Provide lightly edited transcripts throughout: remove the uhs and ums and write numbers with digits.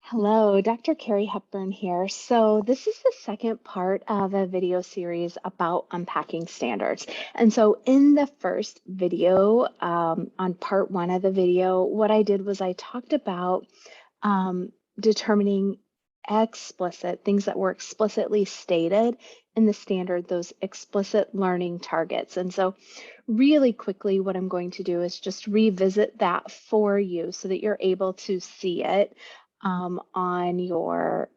Hello, Dr. Carrie Hepburn here. So this is the second part of a video series about unpacking standards. And so in the first video, on part one of the video, what I did was I talked about determining explicit things that were explicitly stated in the standard, those explicit learning targets. And so really quickly, what I'm going to do is just revisit that for you so that you're able to see it on your,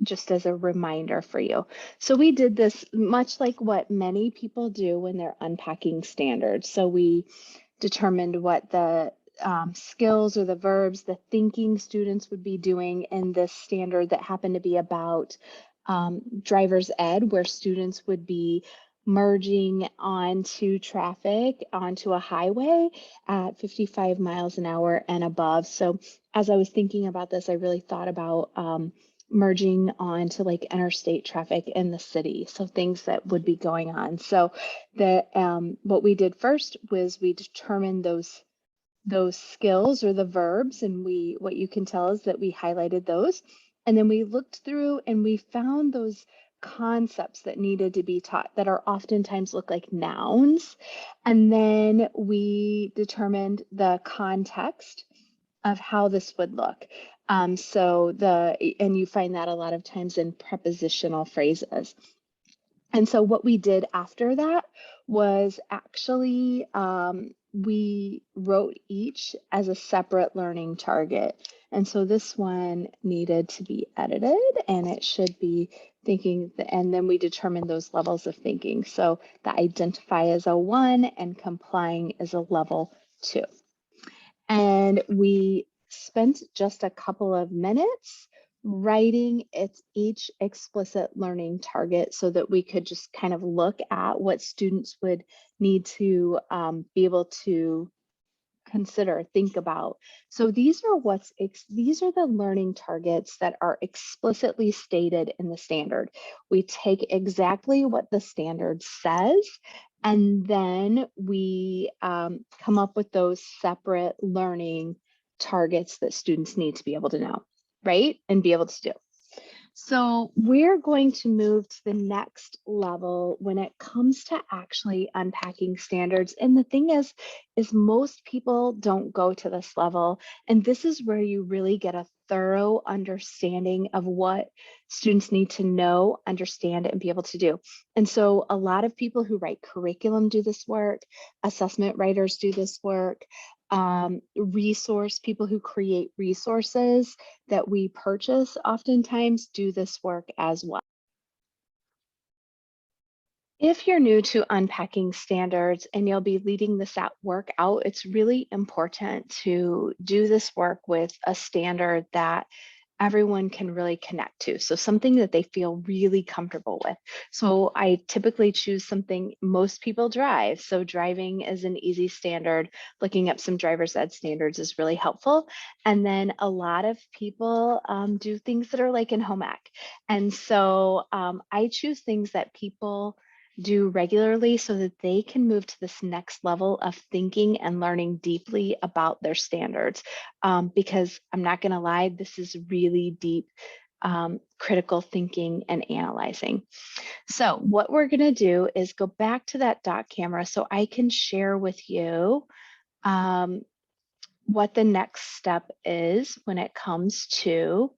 just as a reminder for you. So we did this much like what many people do when they're unpacking standards. So we determined what the skills or the verbs, the thinking students would be doing in this standard that happened to be about driver's ed, where students would be merging onto traffic onto a highway at 55 miles an hour and above. So as I was thinking about this, I really thought about merging onto like interstate traffic in the city. So things that would be going on. So the what we did first was we determined those skills or the verbs, and what you can tell is that we highlighted those. And then we looked through and we found those concepts that needed to be taught that are oftentimes look like nouns. And then we determined the context of how this would look. And you find that a lot of times in prepositional phrases. And so what we did after that was actually we wrote each as a separate learning target. And so this one needed to be edited and it should be thinking, and then we determined those levels of thinking. So the identify as a 1 and complying is a level 2. And we spent just a couple of minutes writing each explicit learning target so that we could just kind of look at what students would need to be able to consider, think about. So these are the learning targets that are explicitly stated in the standard. We take exactly what the standard says, and then we come up with those separate learning targets that students need to be able to know, right? And be able to do. So we're going to move to the next level when it comes to actually unpacking standards. And the thing is most people don't go to this level. And this is where you really get a thorough understanding of what students need to know, understand, and be able to do. And so a lot of people who write curriculum do this work, assessment writers do this work, people who create resources that we purchase oftentimes do this work as well. If you're new to unpacking standards and you'll be leading this work out, it's really important to do this work with a standard that everyone can really connect to. So something that they feel really comfortable with. So I typically choose something most people drive. So driving is an easy standard. Looking up some driver's ed standards is really helpful. And then a lot of people do things that are like in home ec. And so I choose things that people do regularly so that they can move to this next level of thinking and learning deeply about their standards. Because I'm not going to lie, this is really deep critical thinking and analyzing. So what we're going to do is go back to that dot camera so I can share with you what the next step is when it comes to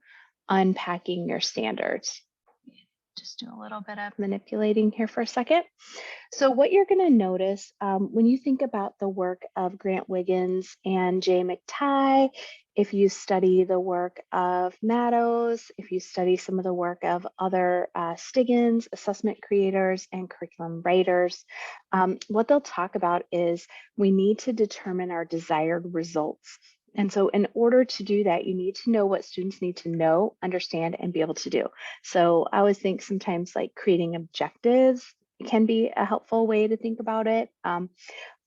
unpacking your standards. Just do a little bit of manipulating here for a second. So what you're going to notice when you think about the work of Grant Wiggins and Jay McTighe, if you study the work of Maddows, if you study some of the work of other Stiggins, assessment creators, and curriculum writers, what they'll talk about is we need to determine our desired results. And so in order to do that, you need to know what students need to know, understand, and be able to do. So I always think sometimes like creating objectives can be a helpful way to think about it.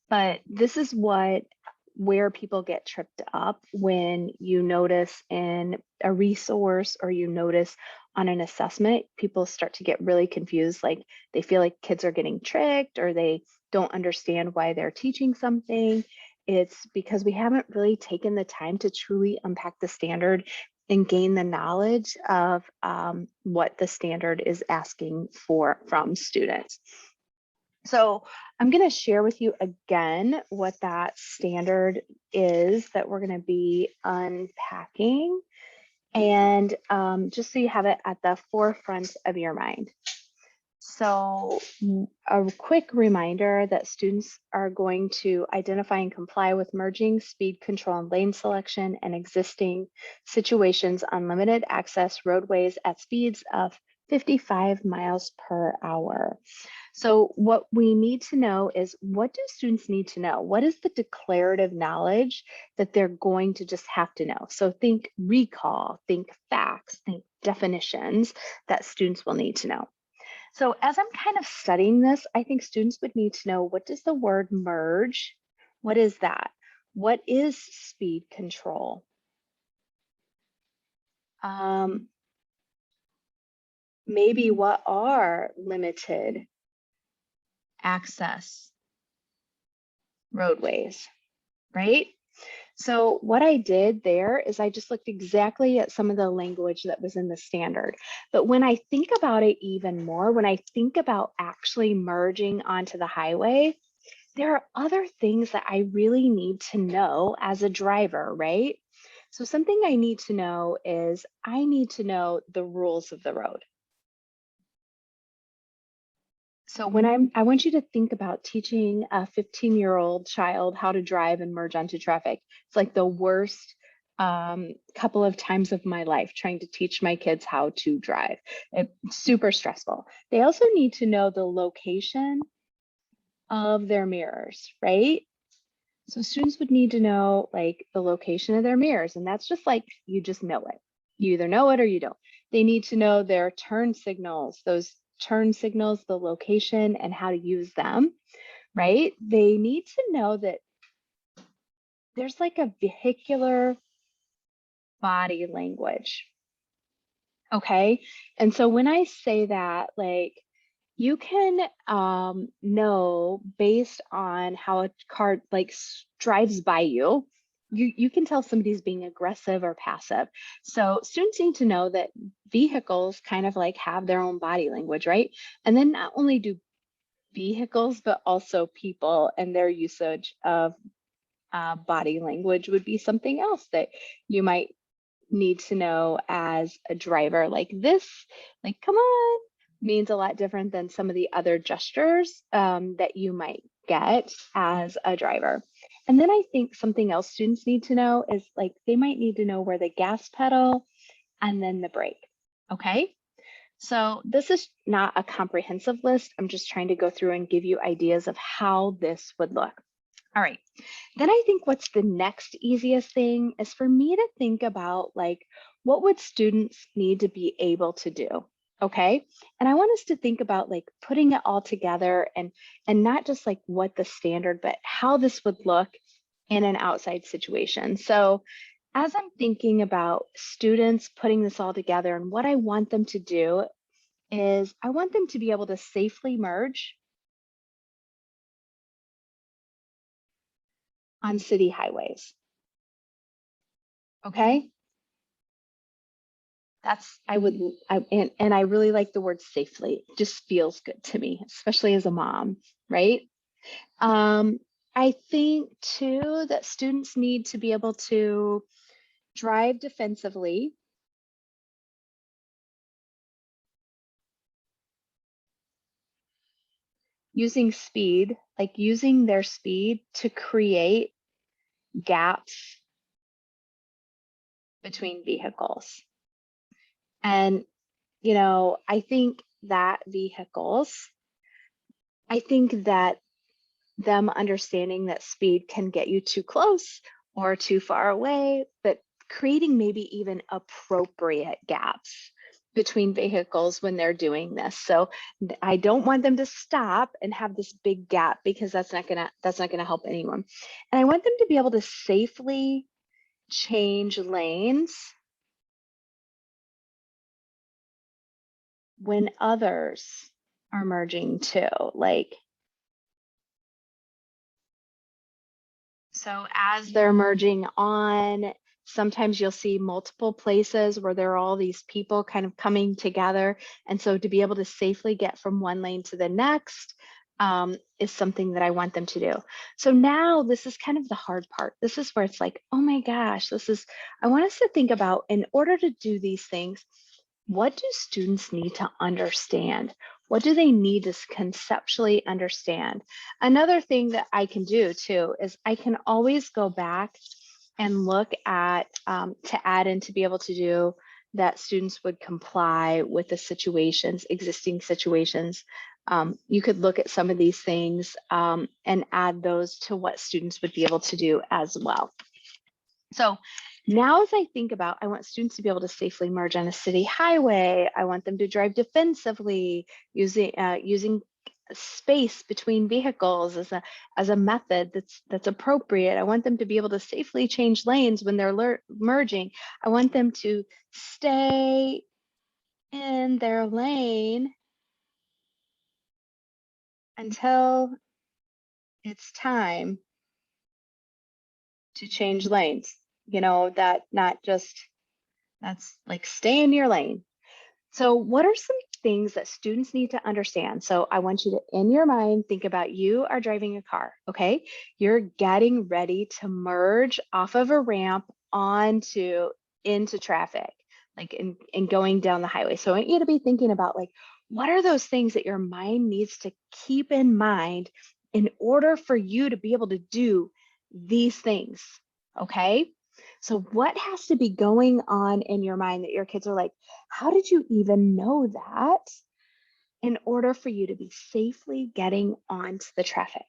But this is where people get tripped up when you notice in a resource or you notice on an assessment, people start to get really confused. Like they feel like kids are getting tricked or they don't understand why they're teaching something. It's because we haven't really taken the time to truly unpack the standard and gain the knowledge of what the standard is asking from students. So I'm going to share with you again what that standard is that we're going to be unpacking, and just so you have it at the forefront of your mind. So a quick reminder that students are going to identify and comply with merging, speed control, and lane selection and existing situations on limited access roadways at speeds of 55 miles per hour. So what we need to know is, what do students need to know? What is the declarative knowledge that they're going to just have to know? So think recall, think facts, think definitions that students will need to know. So as I'm kind of studying this, I think students would need to know, what does the word merge? What is that? What is speed control? Maybe what are limited access roadways, right? So what I did there is I just looked exactly at some of the language that was in the standard. But when I think about it even more, when I think about actually merging onto the highway, there are other things that I really need to know as a driver, right? So something I need to know is, I need to know the rules of the road. So when I want you to think about teaching a 15-year-old child how to drive and merge onto traffic. It's like the worst couple of times of my life trying to teach my kids how to drive. It's super stressful. They also need to know the location of their mirrors, right? So students would need to know like the location of their mirrors, and that's just like, you just know it. You either know it or you don't. They need to know their turn signals, those turn signals, the location and how to use them, right? They need to know that there's like a vehicular body language. Okay. And so when I say that, like, you can know based on how a car like drives by you, you can tell somebody's being aggressive or passive. So students need to know that vehicles kind of like have their own body language, right? And then not only do vehicles, but also people and their usage of body language would be something else that you might need to know as a driver. Like this, like, come on, means a lot different than some of the other gestures that you might get as a driver. And then I think something else students need to know is, like, they might need to know where the gas pedal and then the brake. Okay. So this is not a comprehensive list. I'm just trying to go through and give you ideas of how this would look. All right. Then I think what's the next easiest thing is for me to think about, like, what would students need to be able to do? Okay. And I want us to think about like putting it all together, and not just like what the standard, but how this would look in an outside situation. So as I'm thinking about students putting this all together, and what I want them to do is, I want them to be able to safely merge on city highways. Okay. That's, and I really like the word safely. It just feels good to me, especially as a mom, right? I think too that students need to be able to drive defensively, using speed, like using their speed to create gaps between vehicles. And, you know, I think that them understanding that speed can get you too close or too far away, but creating maybe even appropriate gaps between vehicles when they're doing this. So I don't want them to stop and have this big gap, because that's not gonna help anyone. And I want them to be able to safely change lanes when others are merging too. Like, so as they're merging on Sometimes you'll see multiple places where there are all these people kind of coming together. And so to be able to safely get from one lane to the next is something that I want them to do. So now this is kind of the hard part. This is where it's like, oh my gosh, I want us to think about, in order to do these things, what do students need to understand? What do they need to conceptually understand? Another thing that I can do too is I can always go back and look at to add in to be able to do that students would comply with the situations, existing situations. You could look at some of these things and add those to what students would be able to do as well. So now as I think about, I want students to be able to safely merge on a city highway. I want them to drive defensively using space between vehicles as a method that's appropriate. I want them to be able to safely change lanes when they're merging. I want them to stay in their lane until it's time to change lanes. That not just, that's like stay in your lane. So what are some things that students need to understand? So I want you to, in your mind, think about you are driving a car, okay? You're getting ready to merge off of a ramp into traffic, like in going down the highway. So I want you to be thinking about, like, what are those things that your mind needs to keep in mind in order for you to be able to do these things, okay? So what has to be going on in your mind that your kids are like, how did you even know that, in order for you to be safely getting onto the traffic?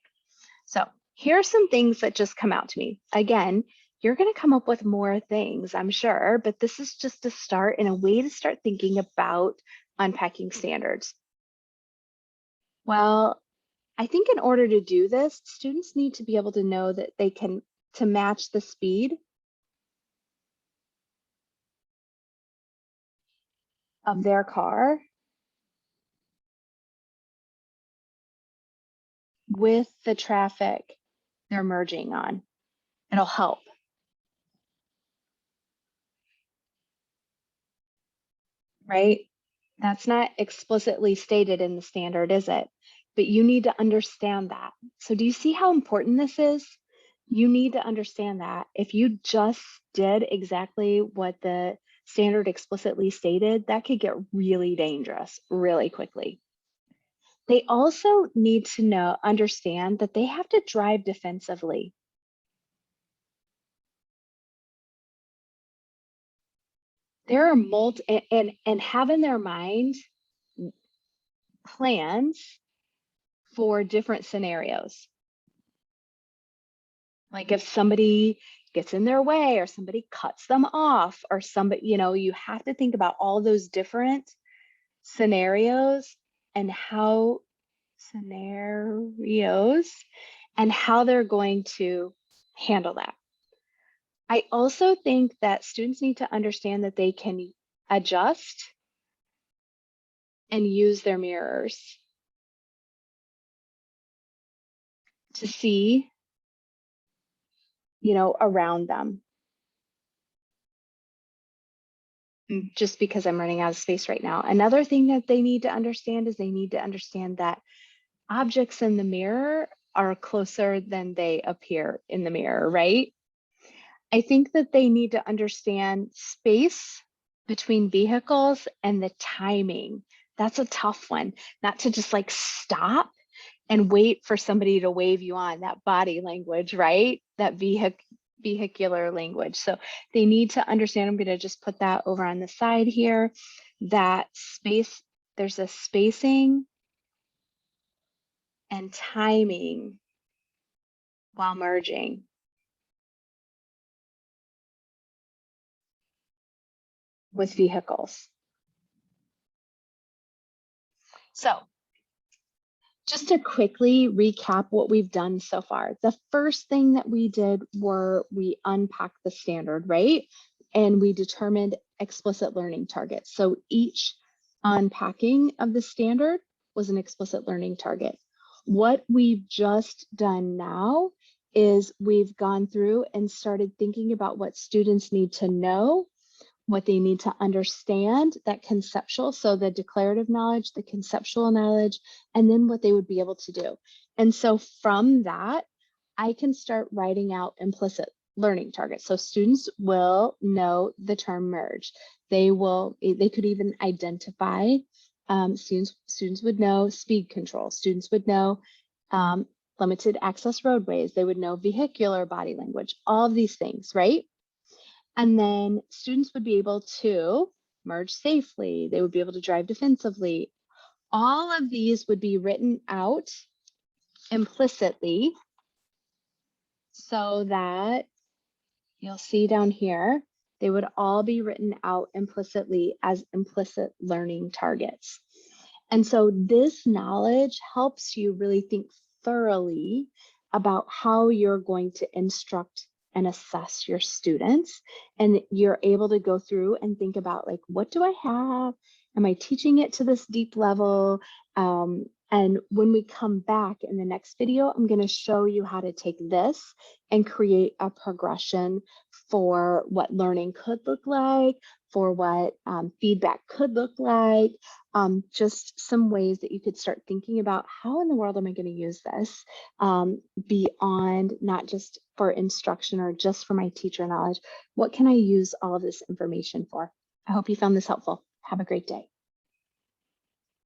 So here's some things that just come out to me. Again, you're going to come up with more things, I'm sure, but this is just a start and a way to start thinking about unpacking standards. Well, I think in order to do this, students need to be able to know that they can, to match the speed of their car with the traffic they're merging on. It'll help. Right? That's not explicitly stated in the standard, is it? But you need to understand that. So do you see how important this is? You need to understand that. If you just did exactly what the standard explicitly stated, that could get really dangerous really quickly. They also need to understand that they have to drive defensively. There are and have in their mind plans for different scenarios. Like if somebody gets in their way or somebody cuts them off or somebody, you have to think about all those different scenarios and how they're going to handle that. I also think that students need to understand that they can adjust and use their mirrors to see, around them. Just because I'm running out of space right now. Another thing that they need to understand is they need to understand that objects in the mirror are closer than they appear in the mirror, right? I think that they need to understand space between vehicles and the timing. That's a tough one, not to just like stop and wait for somebody to wave you on, that body language, right? That vehicular language. So they need to understand, I'm going to just put that over on the side here, that space, there's a spacing and timing while merging. With vehicles. So just to quickly recap what we've done so far, the first thing that we did were we unpacked the standard, right? And we determined explicit learning targets. So each unpacking of the standard was an explicit learning target. What we've just done now is we've gone through and started thinking about what students need to know, what they need to understand, that conceptual, so the declarative knowledge, the conceptual knowledge, and then what they would be able to do. And so from that, I can start writing out implicit learning targets. So students will know the term merge. They could even identify, students would know speed control. Students would know limited access roadways. They would know vehicular body language, all of these things, right? And then students would be able to merge safely. They would be able to drive defensively. All of these would be written out implicitly so that you'll see down here, they would all be written out implicitly as implicit learning targets. And so this knowledge helps you really think thoroughly about how you're going to instruct and assess your students. And you're able to go through and think about, like, what do I have? Am I teaching it to this deep level? And when we come back in the next video, I'm going to show you how to take this and create a progression for what learning could look like, for what feedback could look like, just some ways that you could start thinking about, how in the world am I going to use this beyond not just for instruction or just for my teacher knowledge? What can I use all of this information for? I hope you found this helpful. Have a great day.